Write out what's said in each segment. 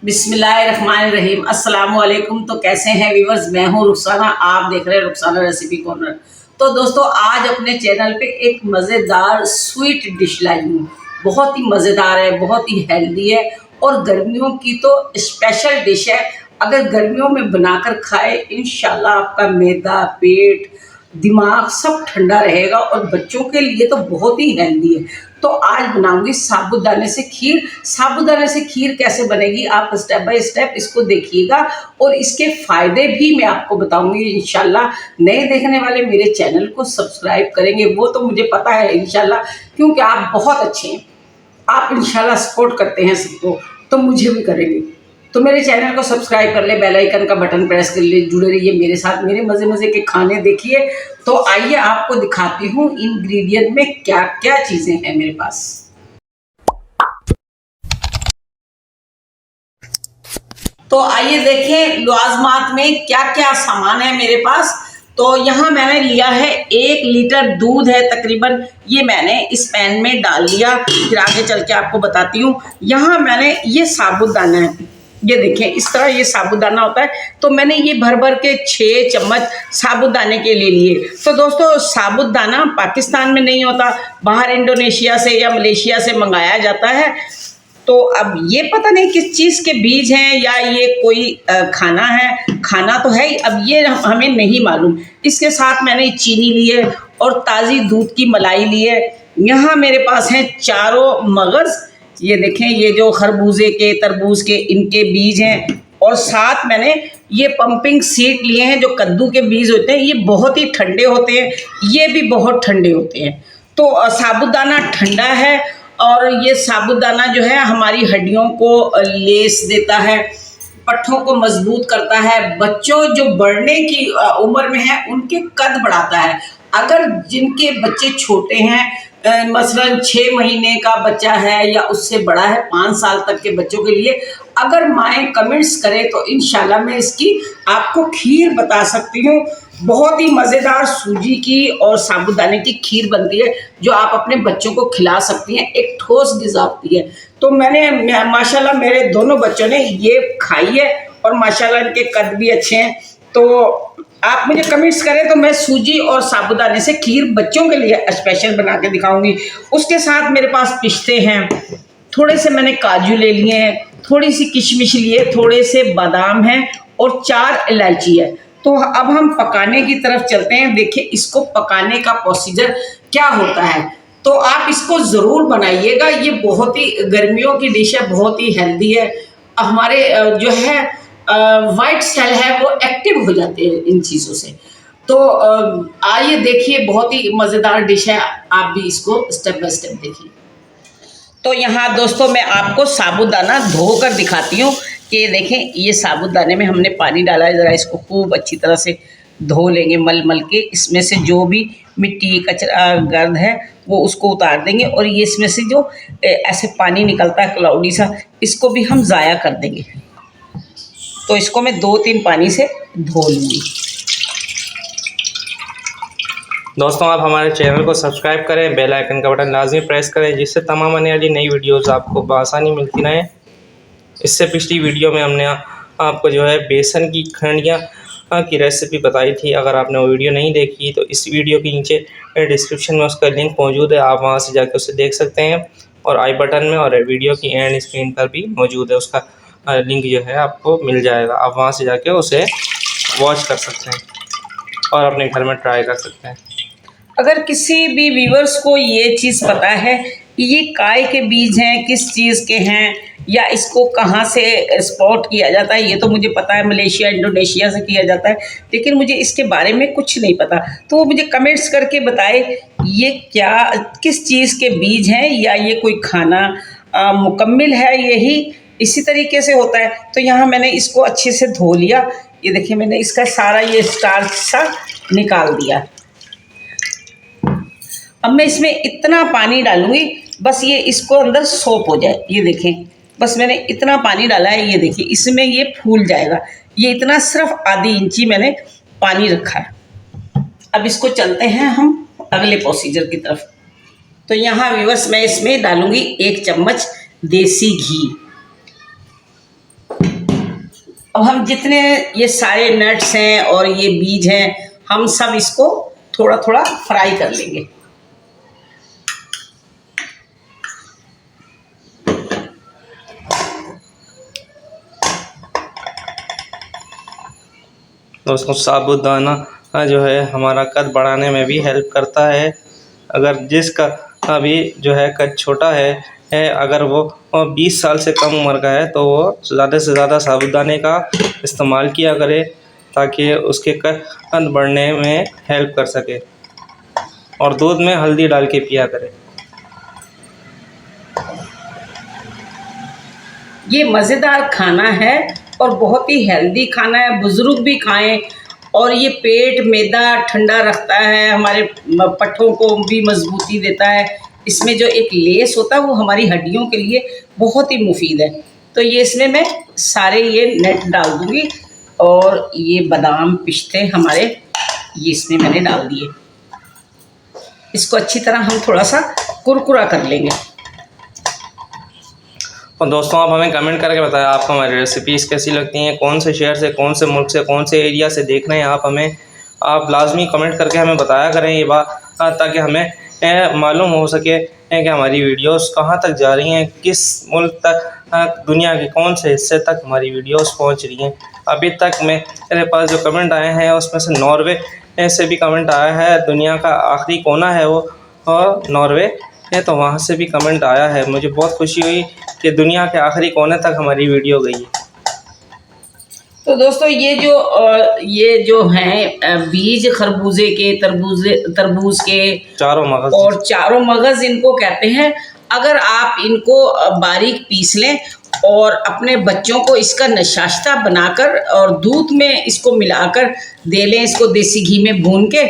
बिस्मिल्लाहिर्रहमानिर्रहीम। अस्सलाम वालेकुम। तो कैसे हैं व्यूअर्स, मैं हूं रुखसाना, आप देख रहे हैं रुखसाना रेसिपी कॉर्नर। तो दोस्तों, आज अपने चैनल पे एक मज़ेदार स्वीट डिश लाई हूँ। बहुत ही मज़ेदार है, बहुत ही हेल्दी है और गर्मियों की तो स्पेशल डिश है। अगर गर्मियों में बनाकर खाए, इंशाल्लाह आपका मैदा, पेट, दिमाग सब ठंडा रहेगा और बच्चों के लिए तो बहुत ही हेल्दी है। तो आज बनाऊंगी साबूदाने से खीर। साबूदाने से खीर कैसे बनेगी, आप स्टेप बाय स्टेप इसको देखिएगा और इसके फ़ायदे भी मैं आपको बताऊंगी इंशाल्लाह। नए देखने वाले मेरे चैनल को सब्सक्राइब करेंगे, वो तो मुझे पता है इंशाल्लाह, क्योंकि आप बहुत अच्छे हैं, आप इंशाल्लाह सपोर्ट करते हैं सबको, तो मुझे भी करेंगे। तो मेरे चैनल को सब्सक्राइब कर ले, बेल आइकन का बटन प्रेस कर ले, जुड़े रहिए मेरे साथ, मेरे मज़े मज़े के खाने देखिए। तो आइए आपको दिखाती हूँ इंग्रेडिएंट में क्या क्या चीज़ें हैं मेरे पास। तो आइए देखें लवाजमात में क्या क्या सामान है मेरे पास। तो यहाँ मैंने लिया है 1 लीटर दूध है तकरीबन, ये मैंने इस पैन में डाल लिया। फिर आगे चल के आपको बताती हूँ। यहाँ मैंने ये साबूदाना है, ये देखें इस तरह ये साबूदाना होता है। तो मैंने ये भर भर के 6 चम्मच साबूदाने के ले लिए। तो दोस्तों, साबूदाना पाकिस्तान में नहीं होता, बाहर इंडोनेशिया से या मलेशिया से मंगाया जाता है। तो अब ये पता नहीं किस चीज़ के बीज हैं या ये कोई खाना है, खाना तो है ही, अब ये हमें नहीं मालूम। इसके साथ मैंने चीनी ली है और ताज़ी दूध की मलाई ली है। यहाँ मेरे पास हैं चारों मगज़, ये देखें, ये जो खरबूजे के, तरबूज के, इनके बीज हैं। और साथ मैंने ये पंपिंग सीड लिए हैं, जो कद्दू के बीज होते हैं, ये बहुत ही ठंडे होते हैं, ये भी बहुत ठंडे होते हैं। तो साबूदाना ठंडा है और ये साबूदाना जो है हमारी हड्डियों को लेस देता है, पट्ठों को मजबूत करता है, बच्चों जो बढ़ने की उम्र में है उनके कद बढ़ाता है। अगर जिनके बच्चे छोटे हैं, मसलन 6 महीने का बच्चा है या उससे बड़ा है, 5 साल तक के बच्चों के लिए अगर माएँ कमेंट्स करें तो इंशाल्लाह मैं इसकी आपको खीर बता सकती हूँ। बहुत ही मज़ेदार सूजी की और साबूदाने की खीर बनती है, जो आप अपने बच्चों को खिला सकती हैं, एक ठोस डिश आती है। तो मैंने माशाल्लाह मेरे दोनों बच्चों ने ये खाई है और माशाल्लाह इनके कद भी अच्छे हैं। तो आप मुझे कमेंट्स करें तो मैं सूजी और साबूदाने से खीर बच्चों के लिए स्पेशल बना के दिखाऊंगी। उसके साथ मेरे पास पिस्ते हैं, थोड़े से मैंने काजू ले लिए हैं, थोड़ी सी किशमिश लिए, थोड़े से बादाम हैं और 4 इलायची है। तो अब हम पकाने की तरफ चलते हैं। देखिए इसको पकाने का प्रोसीजर क्या होता है, तो आप इसको ज़रूर बनाइएगा। ये बहुत ही गर्मियों की डिश है, बहुत ही हेल्दी है। हमारे जो है वाइट सेल है वो एक्टिव हो जाते हैं इन चीज़ों से। तो आइए देखिए, बहुत ही मज़ेदार डिश है, आप भी इसको स्टेप बाय स्टेप देखिए। तो यहाँ दोस्तों मैं आपको साबूदाना धोकर दिखाती हूँ कि देखें, ये साबूदाने में हमने पानी डाला है। ज़रा इसको खूब अच्छी तरह से धो लेंगे, मल मल के इसमें से जो भी मिट्टी, कचरा, गर्द है वो उसको उतार देंगे। और ये इसमें से जो ऐसे पानी निकलता है क्लाउडी सा, इसको भी हम ज़ाया कर देंगे। तो इसको मैं 2-3 पानी से धो लूँगी। दोस्तों, आप हमारे चैनल को सब्सक्राइब करें, बेल आइकन का बटन लाजमी प्रेस करें, जिससे तमाम आने वाली नई वीडियोस आपको बआसानी मिलती रहें। इससे पिछली वीडियो में हमने आपको जो है बेसन की खंडियाँ की रेसिपी बताई थी। अगर आपने वो वीडियो नहीं देखी तो इस वीडियो के नीचे डिस्क्रिप्शन में उसका लिंक मौजूद है, आप वहाँ से जाकर उसे देख सकते हैं। और आई बटन में और वीडियो की एंड स्क्रीन पर भी मौजूद है, उसका लिंक जो है आपको मिल जाएगा। आप वहाँ से जाके उसे वॉच कर सकते हैं और अपने घर में ट्राई कर सकते हैं। अगर किसी भी व्यूअर्स को ये चीज़ पता है कि ये काय के बीज हैं, किस चीज़ के हैं, या इसको कहाँ से एक्सपोर्ट किया जाता है, ये तो मुझे पता है मलेशिया, इंडोनेशिया से किया जाता है, लेकिन मुझे इसके बारे में कुछ नहीं पता। तो वो मुझे कमेंट्स करके बताए ये क्या, किस चीज़ के बीज हैं, या ये कोई खाना मुकम्मिल है, यही इसी तरीके से होता है। तो यहाँ मैंने इसको अच्छे से धो लिया। ये देखिए, मैंने इसका सारा ये स्टार्च सा निकाल दिया। अब मैं इसमें इतना पानी डालूंगी, बस ये इसको अंदर सोप हो जाए। ये देखें, बस मैंने इतना पानी डाला है, ये देखिए इसमें ये फूल जाएगा। ये इतना सिर्फ आधी इंची मैंने पानी रखा है। अब इसको चलते हैं हम अगले प्रोसीजर की तरफ। तो यहाँ व्यूअर्स मैं इसमें डालूंगी 1 चम्मच देसी घी। अब हम जितने ये सारे नट्स हैं और ये बीज हैं, हम सब इसको थोड़ा थोड़ा फ्राई कर लेंगे। दोस्तों साबूदाना जो है हमारा कद बढ़ाने में भी हेल्प करता है। अगर जिसका अभी जो है कद छोटा है अगर वो 20 साल से कम उम्र का है तो वो ज़्यादा से ज़्यादा साबूदाने का इस्तेमाल किया करे ताकि उसके कद बढ़ने में हेल्प कर सके, और दूध में हल्दी डाल के पिया करे। ये मज़ेदार खाना है और बहुत ही हेल्दी खाना है, बुज़ुर्ग भी खाएं। और ये पेट मैदा ठंडा रखता है, हमारे पट्ठों को भी मजबूती देता है। इसमें जो एक लेस होता है वो हमारी हड्डियों के लिए बहुत ही मुफीद है। तो ये इसमें मैं सारे ये नट डाल दूँगी और ये बादाम पिस्ते हमारे ये इसमें मैंने डाल दिए। इसको अच्छी तरह हम थोड़ा सा कुरकुरा कर लेंगे। और दोस्तों आप हमें कमेंट करके बताएं आपको हमारी रेसिपीज़ कैसी लगती हैं, कौन से शहर से, कौन से मुल्क से, कौन से एरिया से देख रहे हैं आप लाजमी कमेंट करके हमें बताया करें ये बात, ताकि हमें मालूम हो सके कि हमारी वीडियोस कहाँ तक जा रही हैं, किस मुल्क तक, दुनिया के कौन से हिस्से तक हमारी वीडियोस पहुँच रही हैं। अभी तक मेरे पास जो कमेंट आए हैं उसमें से नॉर्वे से भी कमेंट आया है। दुनिया का आखिरी कोना है वो और नॉर्वे है, तो वहाँ से भी कमेंट आया है। मुझे बहुत खुशी हुई कि दुनिया के आखिरी कोने तक हमारी वीडियो गई है। तो दोस्तों ये जो हैं बीज खरबूजे के, तरबूज के चारों मगज और चारों मगज इनको कहते हैं। अगर आप इनको बारीक पीस लें और अपने बच्चों को इसका नशाश्ता बनाकर और दूध में इसको मिलाकर दे लें, इसको देसी घी में भून के,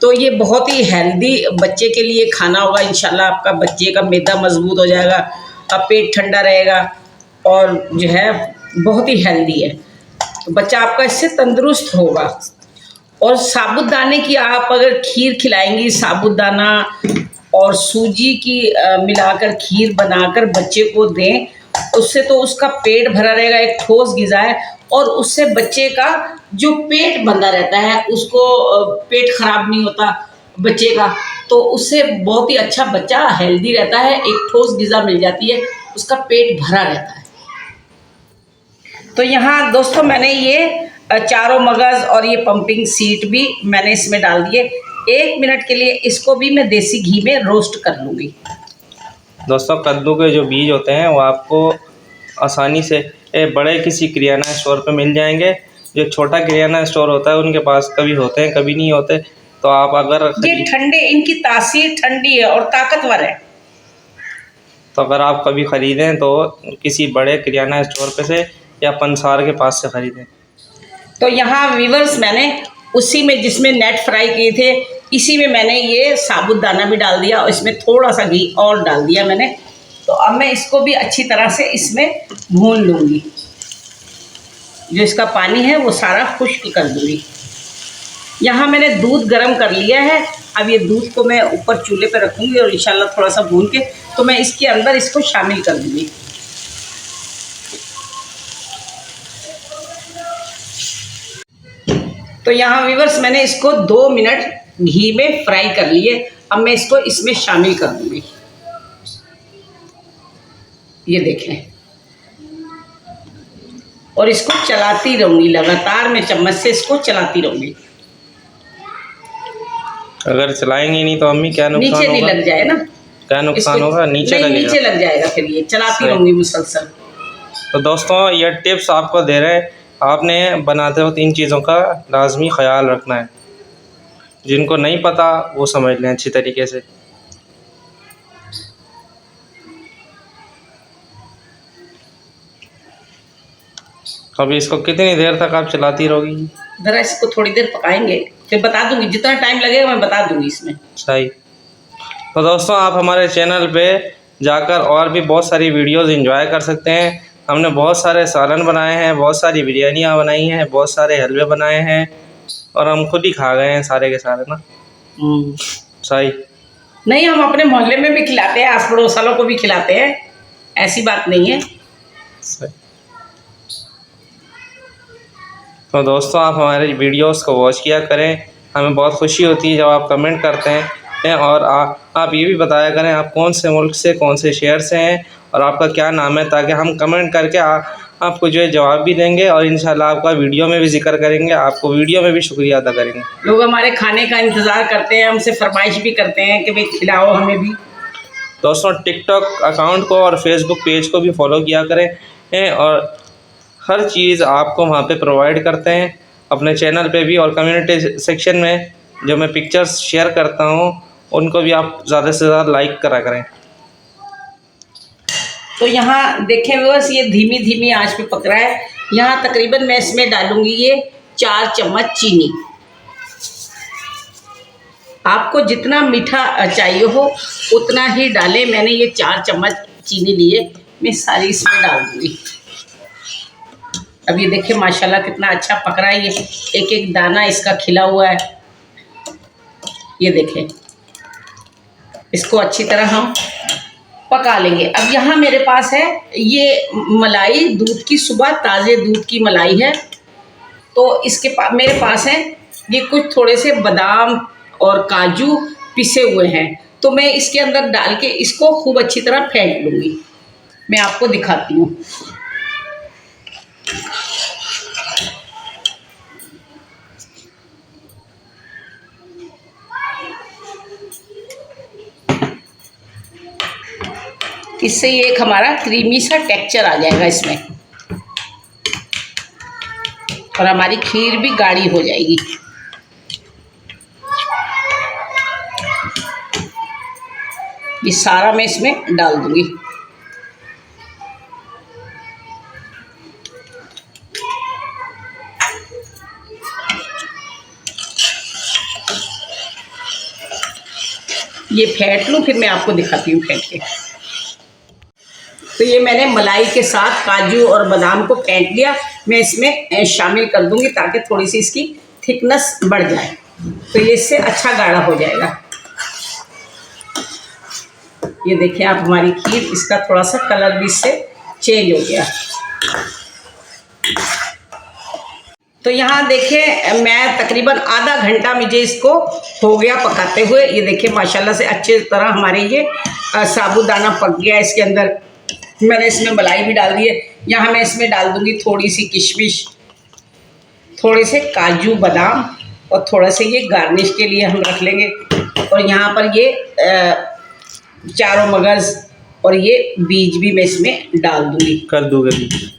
तो ये बहुत ही हेल्दी बच्चे के लिए खाना होगा। इंशाल्लाह आपका बच्चे का मैदा मजबूत हो जाएगा, अब पेट ठंडा रहेगा और जो है बहुत ही हेल्दी है। तो बच्चा आपका इससे तंदुरुस्त होगा। और साबूदाने की आप अगर खीर खिलाएंगी, साबूदाना और सूजी की मिलाकर खीर बनाकर बच्चे को दें, उससे तो उसका पेट भरा रहेगा, एक ठोस ग़िज़ा है। और उससे बच्चे का जो पेट बंधा रहता है, उसको पेट खराब नहीं होता बच्चे का, तो उससे बहुत ही अच्छा बच्चा हेल्दी रहता है, एक ठोस ग़िज़ा मिल जाती है, उसका पेट भरा रहता है। तो यहाँ दोस्तों मैंने ये चारों मगज़ और ये पंपिंग सीड भी मैंने इसमें डाल दिए। 1 मिनट के लिए इसको भी मैं देसी घी में रोस्ट कर लूँगी। दोस्तों कद्दू के जो बीज होते हैं वो आपको आसानी से बड़े किसी किराना स्टोर पे मिल जाएंगे। जो छोटा किराना स्टोर होता है उनके पास कभी होते हैं कभी नहीं होते। तो आप अगर ये ठंडे, इनकी तासीर ठंडी है और ताकतवर है। तो अगर आप कभी ख़रीदें तो किसी बड़े किराना स्टोर पे से या पंसार के पास से ख़रीदें। तो यहाँ व्यूअर्स मैंने उसी में जिसमें नेट फ्राई किए थे, इसी में मैंने ये साबूदाना भी डाल दिया और इसमें थोड़ा सा घी और डाल दिया मैंने। तो अब मैं इसको भी अच्छी तरह से इसमें भून लूँगी। जो इसका पानी है वो सारा खुश्क कर दूँगी। यहाँ मैंने दूध गर्म कर लिया है। अब ये दूध को मैं ऊपर चूल्हे पे रखूँगी और इंशाल्लाह थोड़ा सा भून के तो मैं इसके अंदर इसको शामिल कर दूँगी। तो यहाँ व्यूअर्स मैंने इसको 2 मिनट घी में फ्राई कर लिए। अब मैं इसको इसमें शामिल कर दूँगी। ये देखें, और इसको चलाती रहूँगी, लगातार मैं चम्मच से इसको चलाती रहूँगी। अगर चलाएंगे नहीं तो अम्मी क्या नुकसान नीचे होगा? नहीं लग जाए ना, क्या नुकसान होगा? नीचे लगेगा। नीचे लग जाएगा, फिर ये चलाती रहूँगी मुसलसल। तो दोस्तों ये टिप्स आपको दे रहे हैं, आपने बनाते वक्त इन चीज़ों का लाजमी ख्याल रखना है। जिनको नहीं पता वो समझ लें अच्छी तरीके से। अभी इसको कितनी देर तक आप चलाती रहोगी? ज़रा इसको थोड़ी देर पकाएंगे, फिर बता दूंगी, जितना टाइम लगेगा मैं बता दूंगी इसमें। सही। तो दोस्तों आप हमारे चैनल पे जाकर और भी बहुत सारी वीडियोस एंजॉय कर सकते हैं। हमने बहुत सारे सालन बनाए हैं, बहुत सारी बिरयानियाँ बनाई हैं, बहुत सारे हलवे बनाए हैं और हम खुद ही खा गए हैं सारे के सारे ना। सही नहीं, हम अपने मोहल्ले में भी खिलाते हैं, आस पड़ोस वालों को भी खिलाते हैं, ऐसी बात नहीं है। सही। तो दोस्तों आप हमारे वीडियोस को वॉच किया करें, हमें बहुत खुशी होती है जब आप कमेंट करते हैं। और आप ये भी बताया करें आप कौन से मुल्क से, कौन से शहर से हैं और आपका क्या नाम है, ताकि हम कमेंट करके आपको जो है जवाब भी देंगे और इंशाल्लाह आपका वीडियो में भी जिक्र करेंगे, आपको वीडियो में भी शुक्रिया अदा करेंगे। लोग हमारे खाने का इंतज़ार करते हैं, हमसे फरमाइश भी करते हैं कि भाई खिलाओ हमें भी। दोस्तों टिकटॉक अकाउंट को और फेसबुक पेज को भी फॉलो किया करें और हर चीज़ आपको वहाँ पे प्रोवाइड करते हैं अपने चैनल पे भी, और कम्युनिटी सेक्शन में जो मैं पिक्चर्स शेयर करता हूँ उनको भी आप ज़्यादा से ज़्यादा लाइक करा करें। तो यहाँ देखें व्यूअर्स, ये धीमी धीमी आंच पे पक रहा है। यहाँ तकरीबन मैं इसमें डालूंगी ये 4 चम्मच चीनी। आपको जितना मीठा चाहिए हो उतना ही डालें। मैंने ये 4 चम्मच चीनी लिए, मैं सारी इसमें डाल दूँगी। अब ये देखिए माशाल्लाह कितना अच्छा पक रहा है, ये एक एक दाना इसका खिला हुआ है। ये देखें, इसको अच्छी तरह हम पका लेंगे। अब यहाँ मेरे पास है ये मलाई, दूध की, सुबह ताज़े दूध की मलाई है। तो इसके मेरे पास है ये कुछ थोड़े से बादाम और काजू पिसे हुए हैं। तो मैं इसके अंदर डाल के इसको खूब अच्छी तरह फेंट लूँगी। मैं आपको दिखाती हूँ। इससे ये एक हमारा क्रीमी सा टेक्सचर आ जाएगा इसमें, और हमारी खीर भी गाढ़ी हो जाएगी। ये सारा मैं इसमें डाल दूंगी। ये फेंट लूँ, फिर मैं आपको दिखाती हूँ फेंट के। तो ये मैंने मलाई के साथ काजू और बादाम को फेंट लिया। मैं इसमें शामिल कर दूंगी ताकि थोड़ी सी इसकी थिकनेस बढ़ जाए, तो ये इससे अच्छा गाढ़ा हो जाएगा। ये देखिए आप हमारी खीर, इसका थोड़ा सा कलर भी इससे चेंज हो गया। तो यहाँ देखिए मैं तकरीबन आधा घंटा मुझे इसको हो गया पकाते हुए। ये देखिए माशाल्लाह से अच्छी तरह हमारे ये साबूदाना पक गया। इसके अंदर मैंने इसमें मलाई भी डाल दी है। यहाँ मैं इसमें डाल दूँगी थोड़ी सी किशमिश, थोड़े से काजू बादाम, और थोड़ा से ये गार्निश के लिए हम रख लेंगे। और यहाँ पर ये चारों मगज़ और ये बीज भी मैं इसमें डाल दूँगी। कर दूँगा बीज,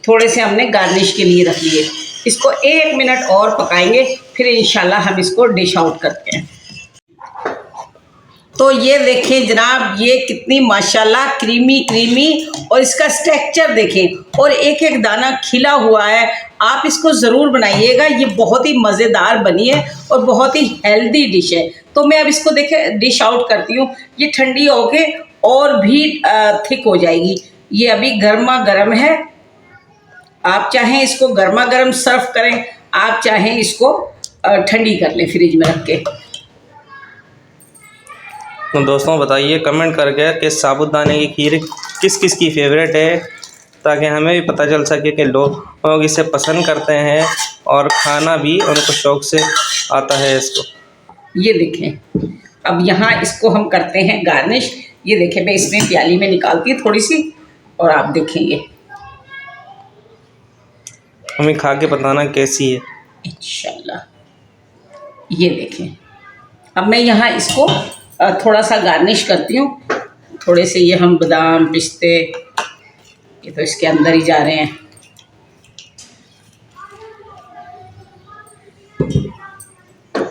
थोड़े से हमने गार्निश के लिए रख लिए। इसको 1 मिनट और पकाएंगे, फिर इंशाल्लाह हम इसको डिश आउट करते हैं। तो ये देखें जनाब, ये कितनी माशाल्लाह क्रीमी क्रीमी, और इसका स्ट्रक्चर देखें, और एक एक दाना खिला हुआ है। आप इसको ज़रूर बनाइएगा, ये बहुत ही मज़ेदार बनी है और बहुत ही हेल्दी डिश है। तो मैं अब इसको देखें डिश आउट करती हूँ। ये ठंडी होके और भी थिक हो जाएगी। ये अभी गर्मा गर्म है। आप चाहें इसको गर्मा गर्म सर्व करें, आप चाहें इसको ठंडी कर लें फ्रिज में रख के। तो दोस्तों बताइए कमेंट करके कि साबूदाने की खीर किस किस की फेवरेट है, ताकि हमें भी पता चल सके कि लोग इसे पसंद करते हैं और खाना भी उनको शौक़ से आता है इसको। ये देखें, अब यहाँ इसको हम करते हैं गार्निश। ये देखें, मैं इसमें प्याली में निकालती हूँ थोड़ी सी, और आप देखेंगे हमें खा के बताना कैसी है इंशाल्लाह। ये देखें, अब मैं यहाँ इसको थोड़ा सा गार्निश करती हूँ। थोड़े से ये हम बादाम पिस्ते, ये तो इसके अंदर ही जा रहे हैं।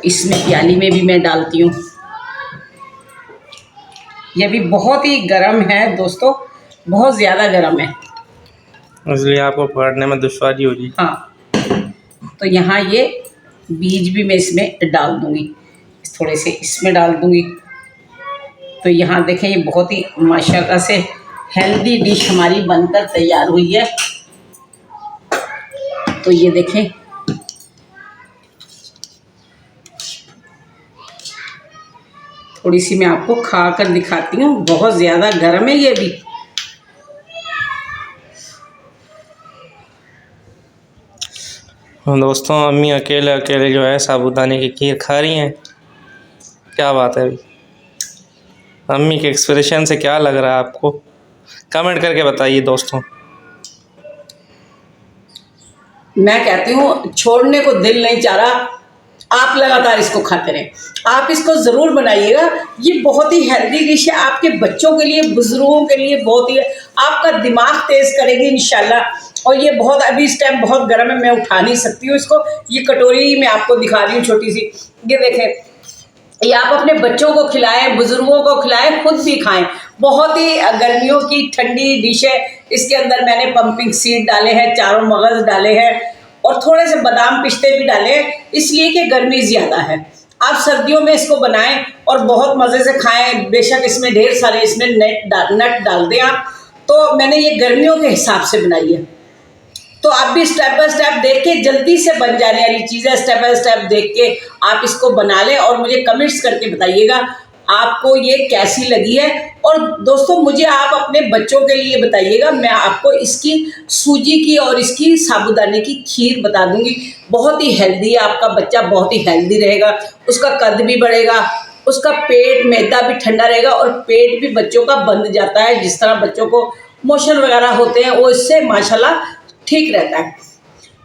इसमें प्याली में भी मैं डालती हूँ। यह भी बहुत ही गर्म है दोस्तों, बहुत ज़्यादा गर्म है, इसलिए आपको पकड़ने में दुश्वारी होगी। हाँ, तो यहाँ ये बीज भी मैं इसमें डाल दूँगी, थोड़े से इसमें डाल दूँगी। तो यहाँ देखें, ये बहुत ही माशाल्लाह से हेल्दी डिश हमारी बनकर तैयार हुई है। तो ये देखें, थोड़ी सी मैं आपको खा कर दिखाती हूँ। बहुत ज़्यादा गर्म है ये भी। दोस्तों अम्मी अकेले अकेले जो है साबूदाने की खीर खा रही हैं। क्या बात है अभी, अम्मी के एक्सप्रेशन से क्या लग रहा है आपको, कमेंट करके बताइए दोस्तों। मैं कहती हूँ छोड़ने को दिल नहीं चाह रहा, आप लगातार इसको खाते रहें। आप इसको ज़रूर बनाइएगा, ये बहुत ही हेल्दी डिश है, आपके बच्चों के लिए, बुजुर्गों के लिए बहुत ही, आपका दिमाग तेज़ करेगी इंशाल्लाह। और ये बहुत, अभी इस टाइम बहुत गर्म है, मैं उठा नहीं सकती हूँ इसको। ये कटोरी मैं आपको दिखा रही हूँ छोटी सी, ये देखें। ये आप अपने बच्चों को खिलाएं, बुजुर्गों को खिलाएं, खुद भी खाएं। बहुत ही गर्मियों की ठंडी डिश है। इसके अंदर मैंने पंपिंग सीड डाले हैं, चारों मगज डाले हैं और थोड़े से बादाम पिस्ते भी डाले हैं, इसलिए कि गर्मी ज़्यादा है। आप सर्दियों में इसको बनाएं और बहुत मज़े से खाएं। बेशक इसमें ढेर सारे इसमें नट डाल दें आप, तो मैंने ये गर्मियों के हिसाब से बनाई है। तो आप भी स्टेप बाय स्टेप देख के, जल्दी से बन जाने वाली चीज़ है, स्टेप बाय स्टेप देख के आप इसको बना लें और मुझे कमेंट्स करके बताइएगा आपको ये कैसी लगी है। और दोस्तों मुझे आप अपने बच्चों के लिए बताइएगा, मैं आपको इसकी सूजी की और इसकी साबूदाने की खीर बता दूंगी। बहुत ही हेल्दी है, आपका बच्चा बहुत ही हेल्दी रहेगा, उसका कद भी बढ़ेगा, उसका पेट, मैदा भी ठंडा रहेगा और पेट भी बच्चों का बंद जाता है। जिस तरह बच्चों को मोशन वगैरह होते हैं वो इससे माशाल्लाह ठीक रहता है।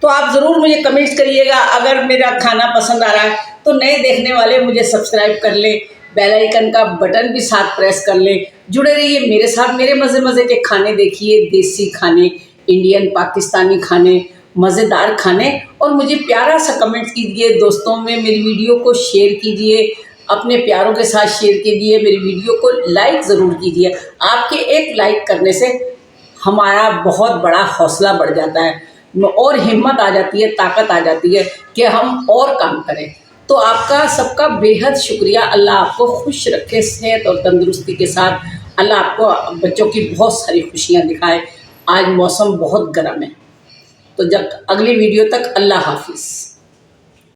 तो आप ज़रूर मुझे कमेंट्स करिएगा। अगर मेरा खाना पसंद आ रहा है तो नए देखने वाले मुझे सब्सक्राइब कर लें, बेल आइकन का बटन भी साथ प्रेस कर लें। जुड़े रहिए मेरे साथ, मेरे मज़े मज़े के खाने देखिए, देसी खाने, इंडियन पाकिस्तानी खाने, मज़ेदार खाने। और मुझे प्यारा सा कमेंट कीजिए दोस्तों में, मेरी वीडियो को शेयर कीजिए, अपने प्यारों के साथ शेयर कीजिए, मेरी वीडियो को लाइक ज़रूर कीजिए। आपके एक लाइक करने से हमारा बहुत बड़ा हौसला बढ़ जाता है और हिम्मत आ जाती है, ताकत आ जाती है कि हम और काम करें। तो आपका सबका बेहद शुक्रिया। अल्लाह आपको खुश रखे, सेहत और तंदुरुस्ती के साथ। अल्लाह आपको बच्चों की बहुत सारी खुशियाँ दिखाए। आज मौसम बहुत गर्म है। तो जब अगली वीडियो तक, अल्लाह हाफिज़।